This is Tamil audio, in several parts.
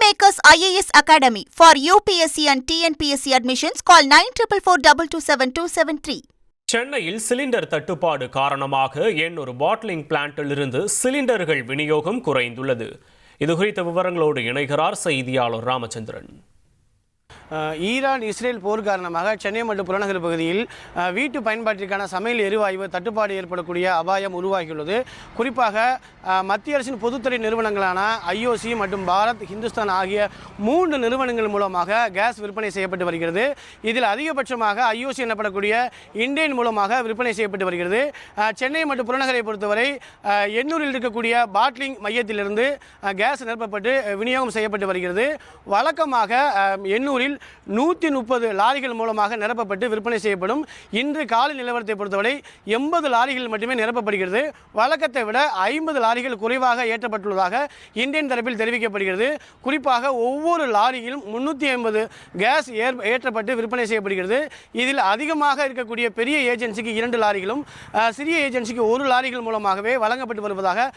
Kingmakers IAS Academy for UPSC and TNPSC admissions. Call 9444227273. சென்னையில் சிலிண்டர் தட்டுப்பாடு காரணமாக 800 பாட்லிங் பிளான்ட்டிலிருந்து சிலிண்டர்கள் விநியோகம் குறைந்துள்ளது. இதுகுறித்த விவரங்களோடு இணைகிறார் செய்தியாளர் ராமச்சந்திரன். ஈரான் இஸ்ரேல் போர் காரணமாக சென்னை மற்றும் புறநகர் பகுதியில் வீட்டு பயன்பாட்டிற்கான சமையல் எரிவாயு தட்டுப்பாடு ஏற்படக்கூடிய அபாயம் உருவாகியுள்ளது. குறிப்பாக மத்திய அரசின் பொதுத்துறை நிறுவனங்களான IOC மற்றும் பாரத் ஹிந்துஸ்தான் ஆகிய 3 நிறுவனங்கள் மூலமாக கேஸ் விற்பனை செய்யப்பட்டு வருகிறது. இதில் அதிகபட்சமாக IOC எனப்படக்கூடிய இண்டேன் மூலமாக விற்பனை செய்யப்பட்டு வருகிறது. சென்னை மற்றும் புறநகரை பொறுத்தவரை எண்ணூரில் இருக்கக்கூடிய பாட்லிங் மையத்திலிருந்து கேஸ் நிரப்பப்பட்டு விநியோகம் செய்யப்பட்டு வருகிறது. வழக்கமாக எண்ணூரில் 130 லாரிகள் மூலமாக நிரப்பப்பட்டு விற்பனை செய்யப்படும். இன்று காலை நிலவரத்தை பொறுத்தவரை 80 லாரிகள் மட்டுமே நிரப்பப்படுகிறது. வழக்கத்தை விட 50 லாரிகள் குறைவாக ஏற்றப்பட்டுள்ளதாக இந்தியன் தரப்பில் தெரிவிக்கப்படுகிறது. குறிப்பாக ஒவ்வொரு லாரியிலும் 350 கேஸ் ஏற்றப்பட்டு விற்பனை செய்யப்படுகிறது. இதில் அதிகமாக இருக்கக்கூடிய பெரிய ஏஜென்சிக்கு 2 லாரிகளும் சிறிய ஏஜென்சிக்கு 1 லாரிகள் மூலமாகவே வழங்கப்பட்டு வருவதாக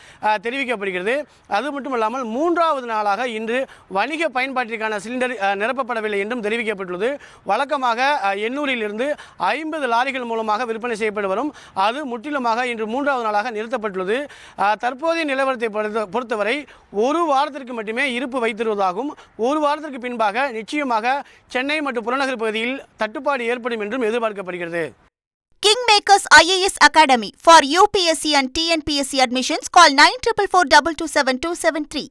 தெரிவிக்கப்படுகிறது. அது மட்டுமல்லாமல் 3வது நாளாக இன்று வணிக பயன்பாட்டிற்கான சிலிண்டர் நிரப்பப்படவில்லை என்றும் தெரிவிக்கப்பட்டுள்ளது. வழக்கமாக எண்ணூரில் இருந்து 50 லாரிகள் மூலமாக விற்பனை செய்யப்பட்டு வரும். அது முற்றிலுமாக இன்று 3வது நாளாக நிறுத்தப்பட்டுள்ளது. தற்போதைய நிலவரத்தை பொறுத்தவரை 1 வாரத்திற்கு மட்டுமே இருப்பு வைத்திருவதாகவும் 1 வாரத்திற்கு பின்பாக நிச்சயமாக சென்னை மற்றும் புறநகர் பகுதியில் தட்டுப்பாடு ஏற்படும் என்றும் எதிர்பார்க்கப்படுகிறது. Kingmakers IAS Academy for UPSC and TNPSC admissions. Call 9444227273.